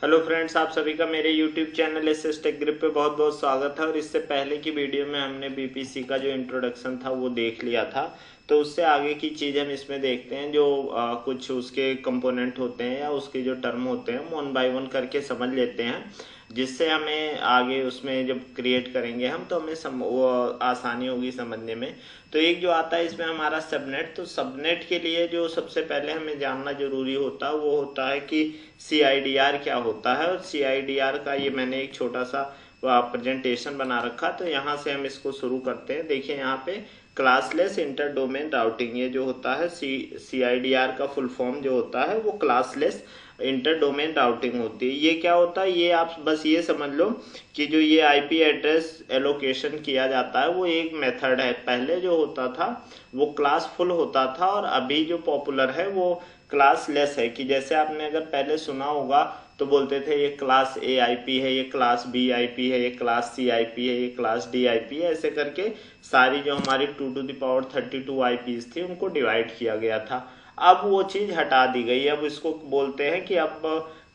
Hello friends, आप सभी का मेरे YouTube channel SS tech group पे बहुत बहुत स्वागत है। और इससे पहले की वीडियो में हमने बीपीसी का जो इंट्रोडक्शन था वो देख लिया था। तो उससे आगे की चीज़ हम इसमें देखते हैं, जो कुछ उसके कंपोनेंट होते हैं या उसके जो टर्म होते हैं वन बाय वन करके समझ लेते हैं, जिससे हमें आगे उसमें जब क्रिएट करेंगे हम तो हमें वो आसानी होगी समझने में। तो एक जो आता है इसमें हमारा सबनेट। तो सबनेट के लिए जो सबसे पहले हमें जानना जरूरी होता है वो होता है कि CIDR क्या होता है। और CIDR का ये मैंने एक छोटा सा प्रेजेंटेशन बना रखा, तो यहाँ से हम इसको शुरू करते हैं। देखिए यहाँ पे क्लासलेस इंटर डोमेन राउटिंग, ये जो होता है CIDR का फुल फॉर्म जो होता है वो क्लासलेस इंटर डोमेन राउटिंग होती है। ये क्या होता है, ये आप बस ये समझ लो कि जो ये IP एड्रेस एलोकेशन किया जाता है वो एक मेथड है। पहले जो होता था वो क्लास फुल होता था और अभी जो पॉपुलर है वो क्लास लेस है। कि जैसे आपने अगर पहले सुना होगा तो बोलते थे ये क्लास A IP है, ये क्लास B IP है, ये क्लास C IP है, ये क्लास D IP है। ऐसे करके सारी जो हमारी 2 to the power 32 IPs थी उनको डिवाइड किया गया था। अब वो चीज़ हटा दी गई। अब इसको बोलते हैं कि अब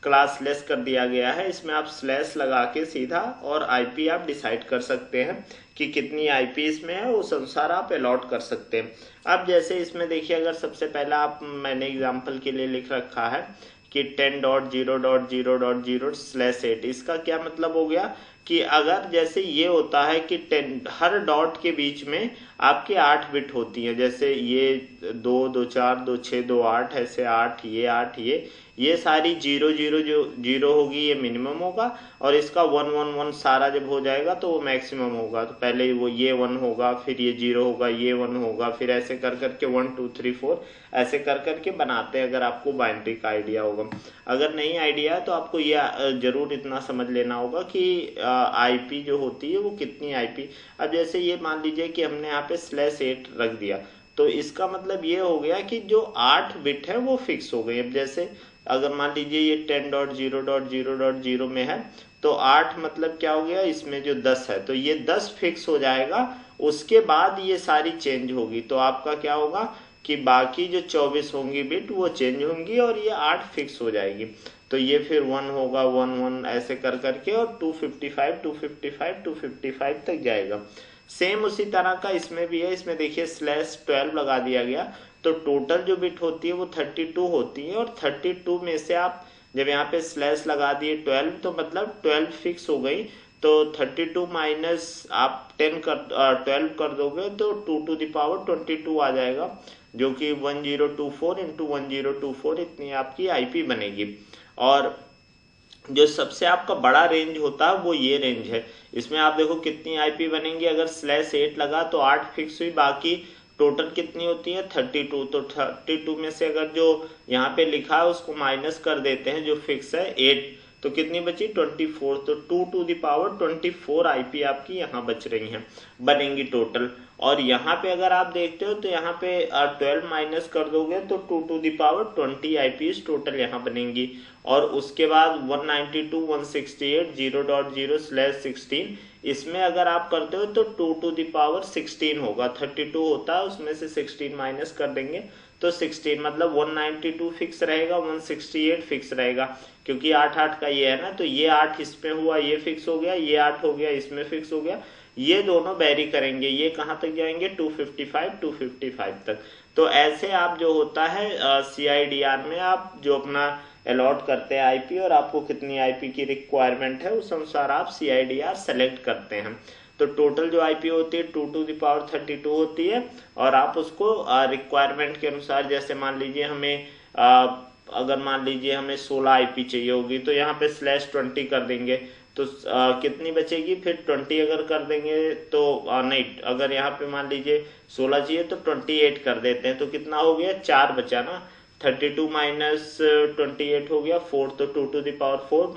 क्लास लेस कर दिया गया है। इसमें आप स्लैश लगा के सीधा और IP आप डिसाइड कर सकते हैं कि कितनी IP इसमें है, उस अनुसार आप अलॉट कर सकते हैं। अब जैसे इसमें देखिए, अगर सबसे पहला आप मैंने एग्जांपल के लिए लिख रखा है कि 10.0.0.0/8, इसका क्या मतलब हो गया कि अगर जैसे ये होता है कि 10 हर डॉट के बीच में आपके 8 बिट होती हैं। जैसे ये 2 2 4 2 6 2 8, ऐसे 8 ये सारी 0 0 जो 0 होगी ये मिनिमम होगा, और इसका 1 1 1 सारा जब हो जाएगा तो वो मैक्सिमम होगा। तो पहले वो ये 1 होगा, फिर ये 0 होगा, ये 1 होगा, फिर ऐसे कर करके 1 2 3 4 ऐसे कर करके बनाते हैं, अगर आपको बाइनरी का आइडिया होगा। अगर नहीं आइडिया है तो आपको ये जरूर इतना समझ लेना होगा कि IP जो होती है वो कितनी IP। अब जैसे ये मान लीजिए कि हमने यहाँ पे /8 रख दिया, तो इसका मतलब ये हो गया कि जो 8 बिट है वो फिक्स हो गई। अब जैसे अगर मान लीजिए ये 10.0.0.0 में है तो 8 मतलब क्या हो गया, इसमें जो 10 है तो ये 10 फिक्स हो जाएगा। उसके बाद ये सारी चेंज होगी, तो आपका क्या होगा कि बाकी जो 24 होंगी बिट वो चेंज होंगी और ये 8 फिक्स हो जाएगी। तो ये फिर 1 होगा, 1 1 ऐसे कर करके, और 255 255 255 तक जाएगा। सेम उसी तरह का इसमें भी है। इसमें देखिए /12 लगा दिया गया, तो टोटल जो बिट होती है वो 32 होती है। और 32 में से आप जब यहाँ पे स्लैश लगा दिए 12, तो मतलब 12 फिक्स हो गई। तो 32 माइनस आप 12 कर दोगे तो 2 to the power 22 आ जाएगा, जो कि 1024 इंटू 1024 इतनी आपकी IP बनेगी। और जो सबसे आपका बड़ा रेंज होता है वो ये रेंज है। इसमें आप देखो कितनी IP बनेंगी। अगर /8 लगा तो 8 फिक्स हुई, बाकी टोटल कितनी होती है 32। तो 32 में से अगर जो यहाँ पे लिखा है उसको माइनस कर देते हैं, जो फिक्स है 8, तो कितनी बची 24। तो 2 to the power 24 IP आपकी यहाँ बच रही हैं, बनेंगी टोटल। और यहाँ पे अगर आप देखते हो तो यहाँ पे 12 माइनस कर दोगे तो 2 to the power 20 IPs total यहाँ बनेंगी। और उसके बाद 192.168.0.0/16, इसमें अगर आप करते हो तो 2 to the power 16 होगा। 32 होता है, उसमें से 16 माइनस कर देंगे तो 16, मतलब 192 फिक्स रहेगा, 168 फिक्स रहेगा, क्योंकि 8 8 का ये है ना। तो ये 8 इसमें हुआ, ये फिक्स हो गया, ये 8 हो गया, इसमें फिक्स हो गया। ये दोनों वेरी करेंगे, ये कहाँ तक जाएंगे 255 तक। तो ऐसे आप जो होता है CIDR में आप जो अपना अलॉट करते हैं IP, और आपको कितनी IP की रिक्वायरमेंट है उस अनुसार आप CIDR सेलेक्ट करते हैं। तो टोटल जो IP होती है 2 to the power 32 होती है, और आप उसको रिक्वायरमेंट के अनुसार, जैसे मान लीजिए हमें अगर मान लीजिए हमें 16 IP चाहिए होगी तो यहाँ पे /20 कर देंगे, तो कितनी बचेगी फिर 20 अगर कर देंगे तो नहीं, अगर यहाँ पे मान लीजिए 16 चाहिए तो 28 कर देते हैं, तो कितना हो गया 4 बचा ना। 32 माइनस 28 हो गया 4, तो 2 to the power 4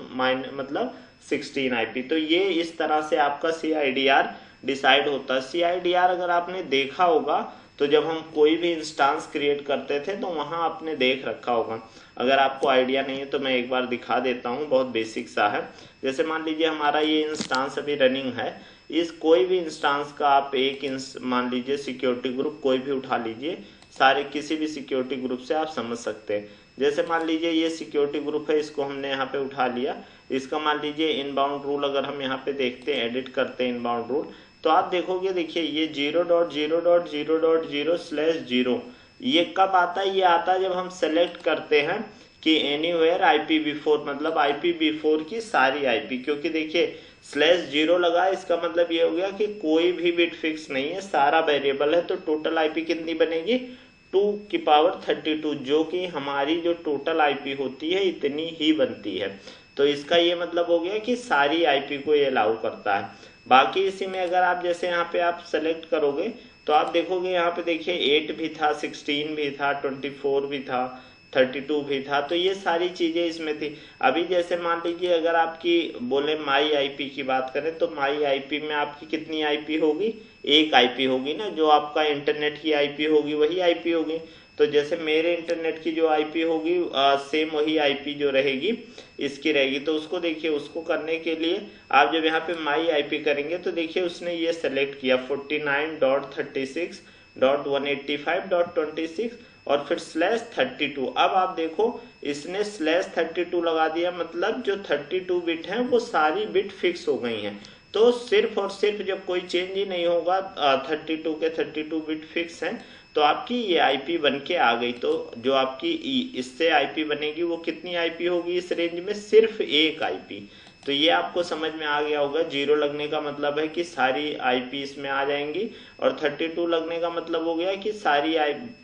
मतलब 16 IP। तो ये इस तरह से आपका CIDR डिसाइड होता है। CIDR अगर आपने देखा होगा तो जब हम कोई भी इंस्टांस क्रिएट करते थे तो वहां आपने देख रखा होगा। अगर आपको आइडिया नहीं है तो मैं एक बार दिखा देता हूँ, बहुत बेसिक सा है। जैसे मान लीजिए हमारा ये इंस्टांस अभी रनिंग है, इस कोई भी इंस्टांस का आप एक मान लीजिए सिक्योरिटी ग्रुप कोई भी उठा लीजिए, सारे किसी भी सिक्योरिटी ग्रुप से आप समझ सकते हैं। जैसे मान लीजिए ये सिक्योरिटी ग्रुप है, इसको हमने यहाँ पे उठा लिया। इसका मान लीजिए इनबाउंड रूल अगर हम यहाँ पे देखते हैं, एडिट करते हैं इनबाउंड रूल, तो आप देखोगे देखिए ये 0.0.0.0/0 ये कब आता है? ये आता है जब हम सेलेक्ट करते हैं कि एनीवेयर IPv4, मतलब IPv4 की सारी आईपी, क्योंकि देखिए /0 लगा, इसका मतलब ये हो गया कि कोई भी बिट फिक्स नहीं है, सारा वेरिएबल है। तो टोटल आईपी कितनी बनेगी? 2^32, जो कि हमारी जो टोटल आईपी होती है इतनी ही बनती है। तो इसका ये मतलब हो गया कि सारी आईपी को ये अलाउ करता है। बाकी इसी में अगर आप जैसे यहाँ पे आप सेलेक्ट करोगे तो आप देखोगे यहाँ पे देखिए 8 भी था, 16 भी था, 24 भी था, 32 भी था। तो ये सारी चीजें इसमें थी। अभी जैसे मान लीजिए अगर आपकी बोले माई आईपी की बात करें तो माई आईपी में आपकी कितनी आईपी होगी? एक आईपी होगी ना, जो आपका इंटरनेट की आईपी होगी वही आईपी होगी। तो जैसे मेरे इंटरनेट की जो आईपी होगी सेम वही आईपी जो रहेगी इसकी रहेगी। तो उसको देखिए, उसको करने के लिए आप जब यहाँ पे माई आईपी करेंगे तो देखिए उसने ये सेलेक्ट किया 49.36.185.26 और फिर /32। अब आप देखो इसने /32 लगा दिया, मतलब जो 32 बिट है वो सारी बिट फिक्स हो गई हैं। तो सिर्फ और सिर्फ जब कोई चेंज ही नहीं होगा, 32 के 32 बिट फिक्स हैं, तो आपकी ये आईपी बन के आ गई। तो जो आपकी इससे आईपी बनेगी वो कितनी आईपी होगी इस रेंज में? सिर्फ एक आईपी। तो ये आपको समझ में आ गया होगा। 0 लगने का मतलब है कि सारी आईपी इसमें आ जाएंगी, और 32 लगने का मतलब हो गया कि सारी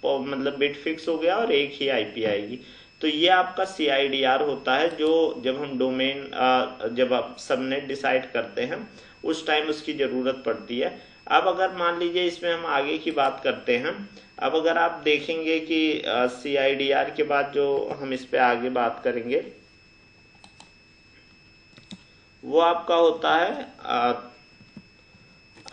मतलब बिट फिक्स हो गया और एक ही आईपी आएगी। तो ये आपका CIDR होता है, जो जब हम डोमेन जब आप सबनेट डिसाइड करते हैं उस टाइम उसकी ज़रूरत पड़ती है। अब अगर मान लीजिए इसमें हम आगे की बात करते हैं, अब अगर आप देखेंगे कि CIDR के बाद जो हम इस पे आगे बात करेंगे वो आपका होता है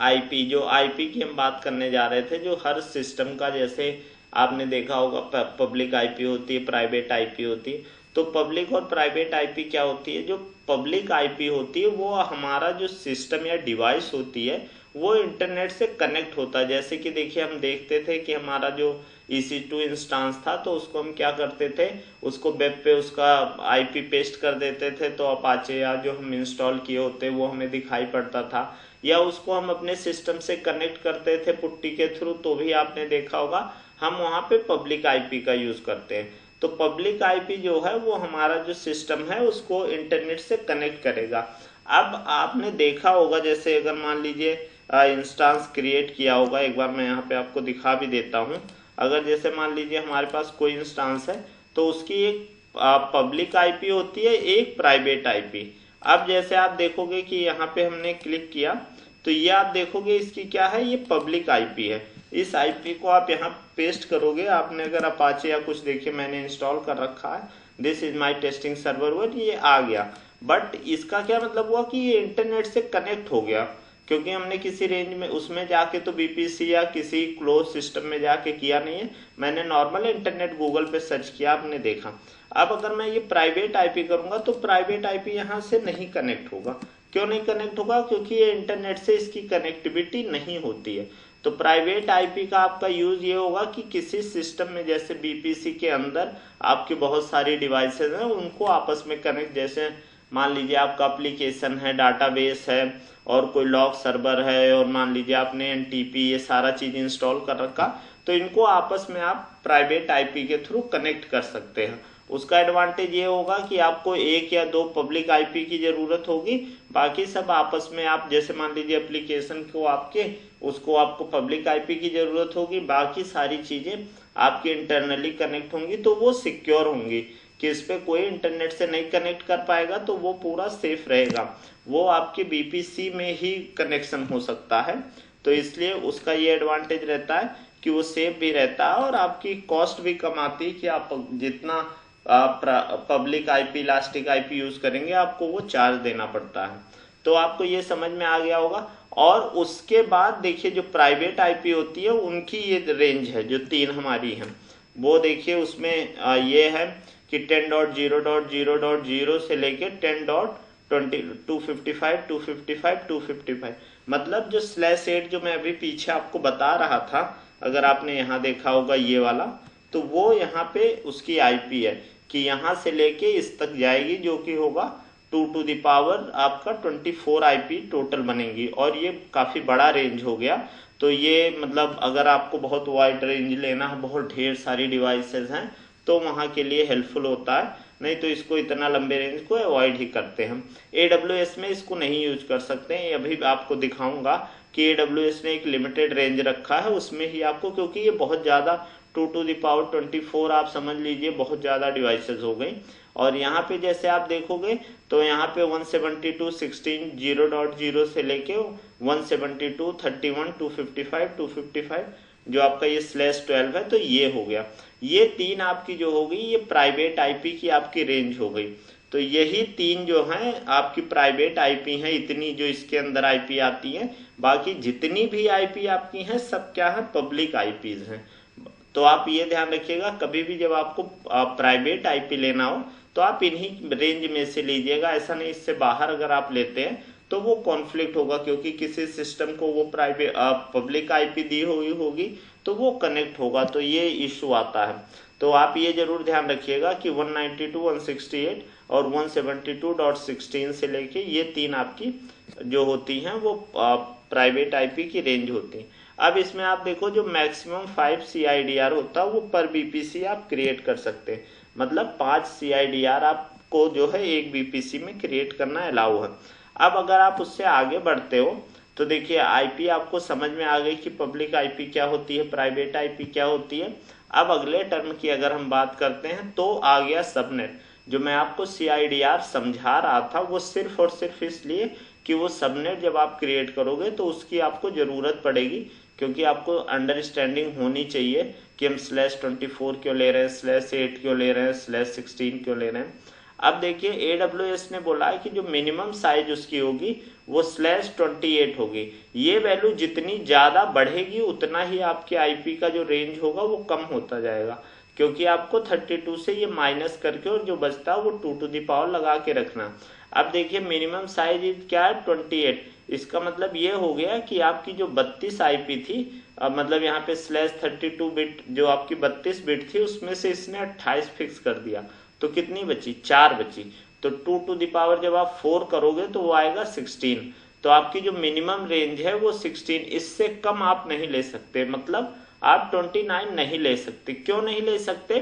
आईपी। जो आईपी की हम बात करने जा रहे थे, जो हर सिस्टम का, जैसे आपने देखा होगा पब्लिक आईपी होती है, प्राइवेट आईपी होती है। तो पब्लिक और प्राइवेट आईपी क्या होती है? जो पब्लिक आईपी होती है वो हमारा जो सिस्टम या डिवाइस होती है वो इंटरनेट से कनेक्ट होता है। जैसे कि देखिए हम देखते थे कि हमारा जो EC2 इंस्टांस था तो उसको हम क्या करते थे, उसको वेब पे उसका आईपी पेस्ट कर देते थे, तो अपाचे या जो हम इंस्टॉल किए होते वो हमें दिखाई पड़ता था। या उसको हम अपने सिस्टम से कनेक्ट करते थे पुट्टी के थ्रू, तो भी आपने देखा होगा हम वहाँ पे पब्लिक आईपी का यूज करते हैं। तो पब्लिक आईपी जो है वो हमारा जो सिस्टम है उसको इंटरनेट से कनेक्ट करेगा। अब आपने देखा होगा, जैसे अगर मान लीजिए इंस्टांस क्रिएट किया होगा, एक बार मैं यहाँ पे आपको दिखा भी देता हूँ। अगर जैसे मान लीजिए हमारे पास कोई इंस्टांस है तो उसकी एक पब्लिक आईपी होती है, एक प्राइवेट आईपी। अब जैसे आप देखोगे कि यहाँ पे हमने क्लिक किया तो ये आप देखोगे इसकी क्या है, ये पब्लिक आईपी है। इस आईपी को आप यहाँ पेस्ट करोगे, आपने अगर अपाचे या कुछ देखिए मैंने इंस्टॉल कर रखा है, this is my testing server, ये आ गया। बट इसका क्या मतलब हुआ कि ये इंटरनेट से कनेक्ट हो गया, क्योंकि हमने किसी रेंज में उसमें जाके तो बीपीसी या किसी क्लोज सिस्टम में जाके किया नहीं है, मैंने नॉर्मल इंटरनेट गूगल पे सर्च किया, आपने देखा। अब अगर मैं ये प्राइवेट आईपी करूंगा तो प्राइवेट आईपी यहाँ से नहीं कनेक्ट होगा। क्यों नहीं कनेक्ट होगा? क्योंकि ये इंटरनेट से इसकी कनेक्टिविटी नहीं होती है। तो प्राइवेट आईपी का आपका यूज ये होगा कि किसी सिस्टम में, जैसे बीपीसी के अंदर आपके बहुत सारी डिवाइसेस हैं, उनको आपस में कनेक्ट, जैसे मान लीजिए आपका एप्लीकेशन है, डाटाबेस है और कोई लॉग सर्वर है, और मान लीजिए आपने NTP ये सारा चीज इंस्टॉल कर रखा, तो इनको आपस में आप प्राइवेट आईपी के थ्रू कनेक्ट कर सकते हैं। उसका एडवांटेज ये होगा कि आपको एक या दो पब्लिक आईपी की जरूरत होगी, बाकी सब आपस में आप, जैसे मान लीजिए एप्लीकेशन को उसको आपको पब्लिक आईपी की जरूरत होगी, बाकी सारी चीजें आपकी इंटरनली कनेक्ट होंगी, तो वो सिक्योर होंगी कि इस पे कोई इंटरनेट से नहीं कनेक्ट कर पाएगा, तो वो पूरा सेफ रहेगा। वो आपके बीपीसी में ही कनेक्शन हो सकता है, तो इसलिए उसका ये एडवांटेज रहता है कि वो सेफ भी रहता है और आपकी कॉस्ट भी कम आती है कि आप जितना public IP, elastic IP use करेंगे आपको वो चार्ज देना पड़ता है। तो आपको ये समझ में आ गया होगा। और उसके बाद देखिए जो प्राइवेट आईपी होती है उनकी ये रेंज है, जो 3 हमारी है, वो देखिए उसमें ये है कि 10.0.0.0 से लेके 10.255 मतलब जो /8 जो मैं अभी पीछे आपको बता रहा था, अगर आपने यहाँ देखा होगा ये वाला, तो वो यहाँ पे उसकी आईपी है कि यहाँ से लेके इस तक जाएगी, जो कि होगा 2 टू द पावर आपका 24 आईपी टोटल बनेंगी। और ये काफ़ी बड़ा रेंज हो गया। तो ये मतलब अगर आपको बहुत वाइड रेंज लेना है, बहुत ढेर सारी डिवाइसेस हैं, तो वहाँ के लिए हेल्पफुल होता है। नहीं तो इसको इतना लंबे रेंज को अवॉइड ही करते हैं। AWS में इसको नहीं यूज कर सकते हैं। अभी आपको दिखाऊंगा कि AWS ने एक लिमिटेड रेंज रखा है, उसमें ही आपको, क्योंकि ये बहुत ज़्यादा 2 टू द पावर 24 आप समझ लीजिए बहुत ज़्यादा डिवाइसेस हो गई। और यहाँ पे जैसे आप देखोगे तो यहाँ पे 172.16 0.0 से लेके 172 31 255 255 जो आपका ये /12 है, तो ये हो गया। ये 3 आपकी जो हो गई ये प्राइवेट आईपी की आपकी रेंज हो गई। तो यही 3 जो हैं आपकी प्राइवेट आईपी हैं, इतनी जो इसके अंदर आईपी आती हैं। बाकी जितनी भी आईपी आपकी हैं सब क्या है, पब्लिक आईपीज हैं। तो आप ये ध्यान रखिएगा, कभी भी जब आपको प्राइवेट आईपी लेना हो तो आप इन्हीं रेंज में से लीजिएगा। ऐसा नहीं इससे बाहर अगर आप लेते हैं तो वो कॉन्फ्लिक्ट होगा, क्योंकि किसी सिस्टम को वो प्राइवेट पब्लिक आईपी दी हुई होगी तो वो कनेक्ट होगा, तो ये इशू आता है। तो आप ये जरूर ध्यान रखिएगा कि 192.168 और 172.16 से लेके ये 3 आपकी जो होती हैं वो प्राइवेट आईपी की रेंज होती है। अब इसमें आप देखो जो मैक्सिमम 5 CIDR होता है वो पर BPC आप क्रिएट कर सकते हैं। मतलब 5 CIDR आपको जो है एक BPC में क्रिएट करना अलाउ है। अब अगर आप उससे आगे बढ़ते हो तो देखिए आईपी आपको समझ में आ गई कि पब्लिक आईपी क्या होती है, प्राइवेट आईपी क्या होती है। अब अगले टर्म की अगर हम बात करते हैं तो आ गया सबनेट। जो मैं आपको CIDR समझा रहा था वो सिर्फ और सिर्फ इसलिए कि वो सबनेट जब आप क्रिएट करोगे तो उसकी आपको ज़रूरत पड़ेगी, क्योंकि आपको अंडरस्टैंडिंग होनी चाहिए कि हम /24 क्यों ले रहे हैं, /8 क्यों ले रहे हैं, /16 क्यों ले रहे हैं। अब देखिए AWS ने बोला है कि जो मिनिमम साइज उसकी होगी वो /28 होगी। ये वैल्यू जितनी ज़्यादा बढ़ेगी उतना ही आपके आईपी का जो रेंज होगा वो कम होता जाएगा, क्योंकि आपको 32 से ये माइनस करके और जो बचता है वो 2 टू द पावर लगा के रखना। अब देखिए मिनिमम साइज क्या है, 28। इसका मतलब ये हो गया कि आपकी जो 32 आईपी थी, मतलब यहाँ पे /32 बिट जो आपकी 32 बिट थी उसमें से इसने 28 फिक्स कर दिया, तो कितनी बची, 4 बची। तो 2 टू द पावर जब आप 4 करोगे तो वो आएगा 16। तो आपकी जो मिनिमम रेंज है वो 16, इससे कम आप नहीं ले सकते। मतलब आप 29 नहीं ले सकते। क्यों नहीं ले सकते,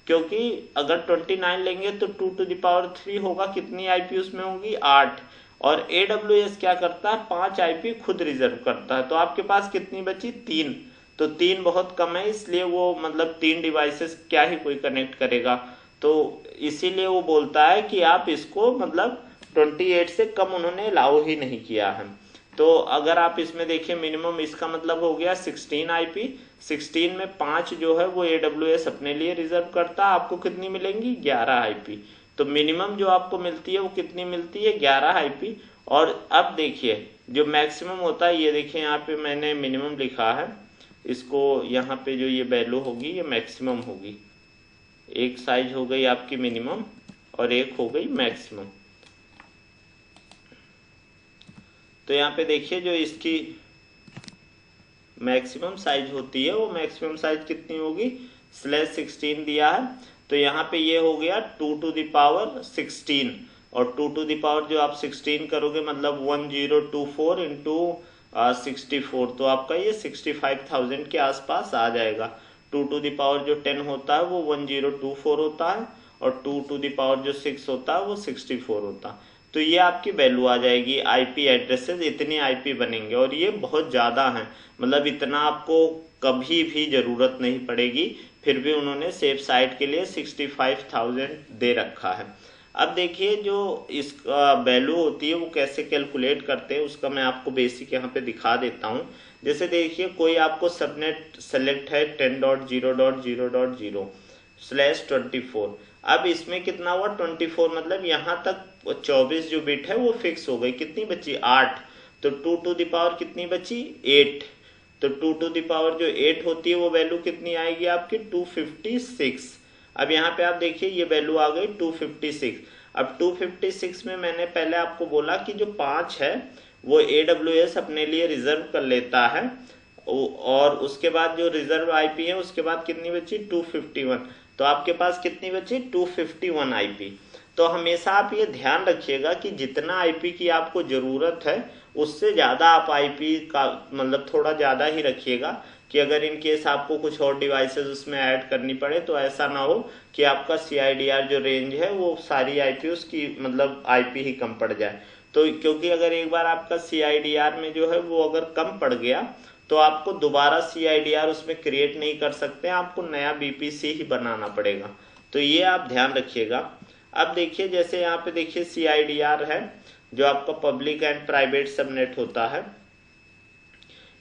क्योंकि अगर 29 लेंगे तो 2 टू द पावर 3 होगा, कितनी आईपी उसमें होगी, 8। और AWS क्या करता है, 5 आईपी खुद रिजर्व करता है। तो आपके पास कितनी बची, 3। तो 3 बहुत कम है, इसलिए वो मतलब 3 डिवाइसेस क्या ही कोई कनेक्ट करेगा। तो इसीलिए वो बोलता है कि आप इसको मतलब 28 से कम उन्होंने अलाउ ही नहीं किया है। तो अगर आप इसमें देखिए मिनिमम, इसका मतलब हो गया 16 आईपी। 16 में 5 जो है वो AWS अपने लिए रिजर्व करता है। आपको कितनी मिलेंगी, 11 आईपी। तो मिनिमम जो आपको मिलती है वो कितनी मिलती है, 11 आईपी। और अब देखिए जो मैक्सिमम होता है, ये देखिए यहाँ पे मैंने मिनिमम लिखा है, इसको यहाँ पे जो ये वैल्यू होगी ये मैक्सिमम होगी। एक साइज हो गई आपकी मिनिमम और एक हो गई मैक्सिमम। तो यहाँ पे देखिए जो इसकी मैक्सिमम साइज होती है वो मैक्सिमम साइज कितनी होगी, /16 दिया है। तो यहाँ पे ये हो गया 2 टू द पावर 16, और 2 टू द पावर जो आप 16 करोगे मतलब 1024 इंटू 64, तो आपका ये 65,000 के आसपास आ जाएगा। 2 टू द पावर जो 10 होता है वो 1024 होता है, और 2 टू द पावर जो 6 होता है वो 64 होता है। तो ये आपकी वैल्यू आ जाएगी। आईपी एड्रेसेस इतने आईपी बनेंगे, और ये बहुत ज़्यादा हैं, मतलब इतना आपको कभी भी ज़रूरत नहीं पड़ेगी। फिर भी उन्होंने सेफ साइड के लिए 65,000 दे रखा है। अब देखिए जो इसका वैल्यू होती है वो कैसे कैलकुलेट करते हैं उसका मैं आपको बेसिक यहाँ पे दिखा देता हूँ। जैसे देखिए कोई आपको सबनेट सेलेक्ट है 10.0.0.0 /24। अब इसमें कितना हुआ, 24, मतलब यहाँ तक 24 जो बिट है वो फिक्स हो गई। कितनी बची, 8। तो 2 टू द पावर कितनी बची, 8। तो 2 टू द पावर जो 8 होती है वो वैल्यू कितनी आएगी आपकी, 256। अब यहाँ पे आप देखिए ये वैल्यू आ गई 256। अब 256 में मैंने पहले आपको बोला कि जो 5 है वो AWS अपने लिए रिजर्व कर लेता है, और उसके बाद जो रिजर्व आईपी है उसके बाद कितनी बची 251। तो आपके पास कितनी बची 251 आईपी। तो हमेशा आप ये ध्यान रखिएगा कि जितना आईपी की आपको जरूरत है उससे ज़्यादा आप आईपी का मतलब थोड़ा ज़्यादा ही रखिएगा, कि अगर इन केस आपको कुछ और डिवाइसेस उसमें ऐड करनी पड़े तो ऐसा ना हो कि आपका CIDR जो रेंज है वो सारी आईपी उसकी मतलब आईपी ही कम पड़ जाए। तो क्योंकि अगर एक बार आपका CIDR में जो है वो अगर कम पड़ गया तो आपको दोबारा CIDR उसमें क्रिएट नहीं कर सकते, आपको नया BPC ही बनाना पड़ेगा। तो ये आप ध्यान रखिएगा। अब देखिए जैसे यहाँ पे देखिए CIDR है जो आपका पब्लिक एंड प्राइवेट सबनेट होता है।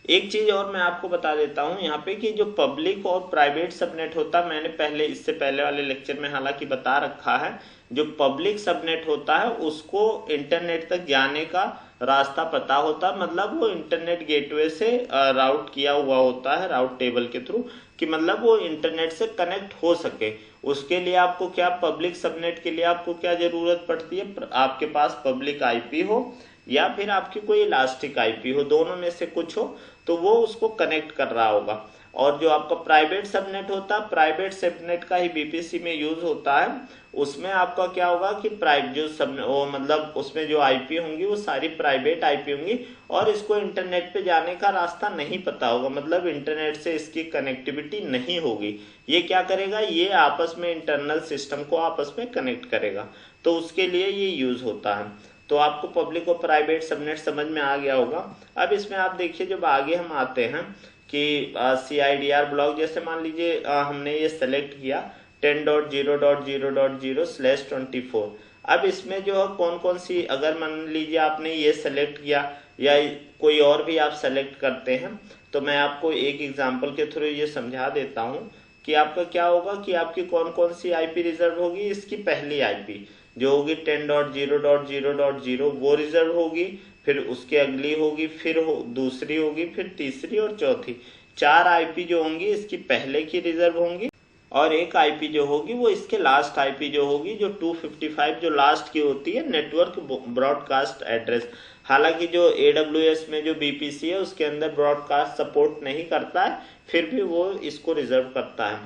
एक चीज और मैं आपको बता देता हूं यहाँ पे कि जो पब्लिक और प्राइवेट सबनेट होता है, मैंने पहले इससे पहले वाले लेक्चर में हालांकि बता रखा है, जो पब्लिक सबनेट होता है उसको इंटरनेट तक जाने का रास्ता पता होता है, मतलब वो इंटरनेट गेटवे से राउट किया हुआ होता है राउट टेबल के थ्रू, कि मतलब वो इंटरनेट से कनेक्ट हो सके। उसके लिए आपको क्या पब्लिक सबनेट के लिए आपको क्या जरूरत पड़ती है, आपके पास पब्लिक आईपी हो या फिर आपकी कोई इलास्टिक आईपी हो, दोनों में से कुछ हो, तो वो उसको कनेक्ट कर रहा होगा। और जो आपका प्राइवेट सबनेट होता है, प्राइवेट सबनेट का ही बीपीसी में यूज होता है। उसमें आपका क्या होगा कि प्राइवेट जो सब वो मतलब उसमें जो आईपी होंगी वो सारी प्राइवेट आईपी होंगी और इसको इंटरनेट पे जाने का रास्ता नहीं पता होगा, मतलब इंटरनेट से इसकी कनेक्टिविटी नहीं होगी। ये क्या करेगा, ये आपस में इंटरनल सिस्टम को आपस में कनेक्ट करेगा, तो उसके लिए ये यूज होता है। तो आपको पब्लिक और प्राइवेट सबनेट समझ में आ गया होगा। अब इसमें आप देखिए जब आगे हम आते हैं कि CIDR ब्लॉक, जैसे मान लीजिए हमने ये सेलेक्ट किया 10.0.0.0/24। अब इसमें जो है कौन कौन सी, अगर मान लीजिए आपने ये सेलेक्ट किया या कोई और भी आप सेलेक्ट करते हैं, तो मैं आपको एक एग्जांपल के थ्रू ये समझा देता हूँ कि आपका क्या होगा कि आपकी कौन कौन सी आईपी रिजर्व होगी। इसकी पहली आईपी जो होगी 10.0.0.0 वो रिजर्व होगी, फिर उसके अगली होगी, फिर दूसरी होगी, फिर तीसरी और चौथी। 4 आईपी जो होंगी इसकी पहले की रिजर्व होंगी और एक आईपी जो होगी वो इसके लास्ट आईपी जो होगी, जो 255 जो लास्ट की होती है नेटवर्क ब्रॉडकास्ट एड्रेस। हालांकि जो AWS में जो BPC है उसके अंदर ब्रॉडकास्ट सपोर्ट नहीं करता है, फिर भी वो इसको रिजर्व करता है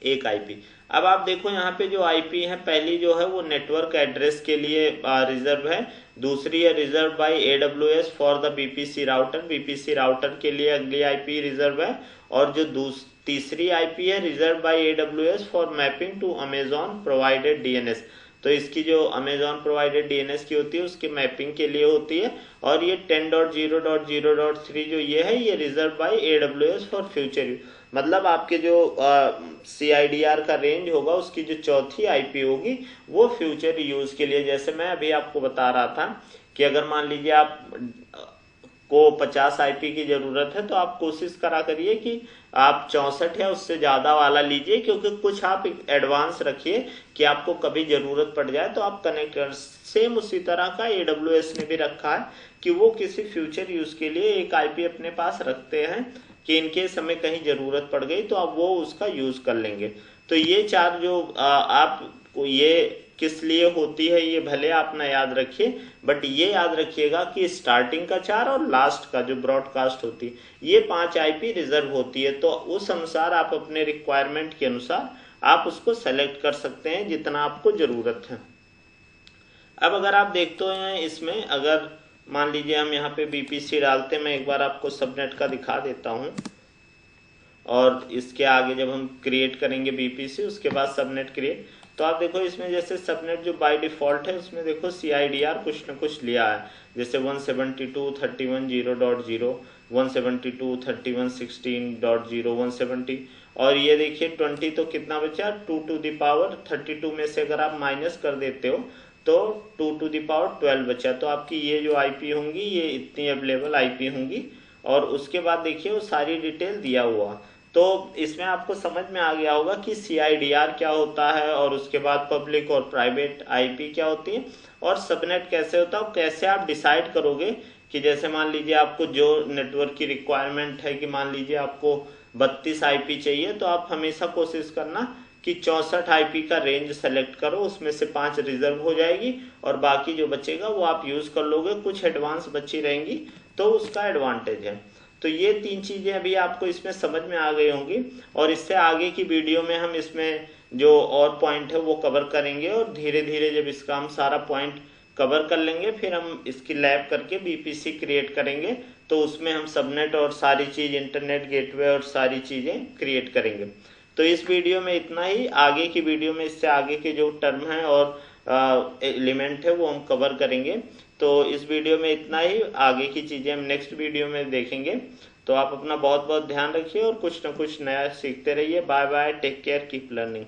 एक आईपी। अब आप देखो यहाँ पे जो आईपी है, पहली जो है वो नेटवर्क एड्रेस के लिए रिजर्व है, दूसरी है reserve by AWS for the BPC router, BPC router के लिए अगली आईपी रिजर्व है, और जो तीसरी आईपी है reserve by AWS for mapping to Amazon provided DNS। तो इसकी जो अमेजॉन प्रोवाइडेड DNS की होती है उसके मैपिंग के लिए होती है। और ये 10.0.0.3 जो ये है ये reserve by AWS for future use, मतलब आपके जो CIDR का रेंज होगा उसकी जो चौथी आईपी होगी वो फ्यूचर यूज के लिए। जैसे मैं अभी आपको बता रहा था कि अगर मान लीजिए आप को 50 आईपी की जरूरत है तो आप कोशिश करा करिए कि आप 64 या उससे ज्यादा वाला लीजिए, क्योंकि कुछ आप एडवांस रखिए कि आपको कभी जरूरत पड़ जाए तो आप कनेक्ट कर। सेम उसी तरह का AWS ने भी रखा है कि वो किसी फ्यूचर यूज के लिए एक आईपी अपने पास रखते हैं कि इनके समय कहीं जरूरत पड़ गई तो आप वो उसका यूज कर लेंगे। तो ये 4 जो आपको ये किस लिए होती है ये भले आप ना याद रखिए, बट ये याद रखिएगा कि स्टार्टिंग का 4 और लास्ट का जो ब्रॉडकास्ट होती है ये 5 आईपी रिजर्व होती है। तो उस अनुसार आप अपने रिक्वायरमेंट के अनुसार आप उसको सेलेक्ट कर सकते हैं जितना आपको जरूरत है। अब अगर आप देखते हैं इसमें, अगर मान लीजिए हम यहाँ पे BPC डालते हैं, मैं एक बार आपको सबनेट का दिखा देता हूँ, और इसके आगे जब हम क्रिएट करेंगे BPC उसके बाद सबनेट क्रिएट, तो आप देखो इसमें जैसे सबनेट जो बाय डिफॉल्ट है उसमें देखो CIDR कुछ न कुछ लिया है, जैसे 172.31.0.0, 172.31.16.0, 170, और ये देखिए 20 तो कितना बचा 2 to the power 32 में से अगर आप माइनस कर देते हो तो 2 to the power 12 बचा। तो आपकी ये जो आईपी होंगी ये इतनी अवेलेबल आईपी होंगी, और उसके बाद देखिए वो सारी डिटेल दिया हुआ। तो इसमें आपको समझ में आ गया होगा कि CIDR क्या होता है, और उसके बाद पब्लिक और प्राइवेट आईपी क्या होती है, और सबनेट कैसे होता है, कैसे आप डिसाइड करोगे कि जैसे मान लीजिए आपको जो नेटवर्क की रिक्वायरमेंट है कि मान लीजिए आपको 32 आईपी चाहिए, तो आप हमेशा कोशिश करना कि 64 आईपी का रेंज सेलेक्ट करो, उसमें से 5 रिजर्व हो जाएगी और बाकी जो बचेगा वो आप यूज कर लोगे, कुछ एडवांस बची रहेंगी तो उसका एडवांटेज है। तो ये 3 चीज़ें अभी आपको इसमें समझ में आ गई होंगी, और इससे आगे की वीडियो में हम इसमें जो और पॉइंट है वो कवर करेंगे, और धीरे धीरे जब इसका हम सारा पॉइंट कवर कर लेंगे फिर हम इसकी लैब करके बीपीसी क्रिएट करेंगे, तो उसमें हम सबनेट और सारी चीज़ इंटरनेट गेटवे और सारी चीज़ें क्रिएट करेंगे। तो इस वीडियो में इतना ही। आगे की वीडियो में इससे आगे के जो टर्म है और एलिमेंट है वो हम कवर करेंगे। तो इस वीडियो में इतना ही, आगे की चीज़ें हम नेक्स्ट वीडियो में देखेंगे। तो आप अपना बहुत बहुत ध्यान रखिए और कुछ ना कुछ नया सीखते रहिए। Bye bye, take care, keep learning.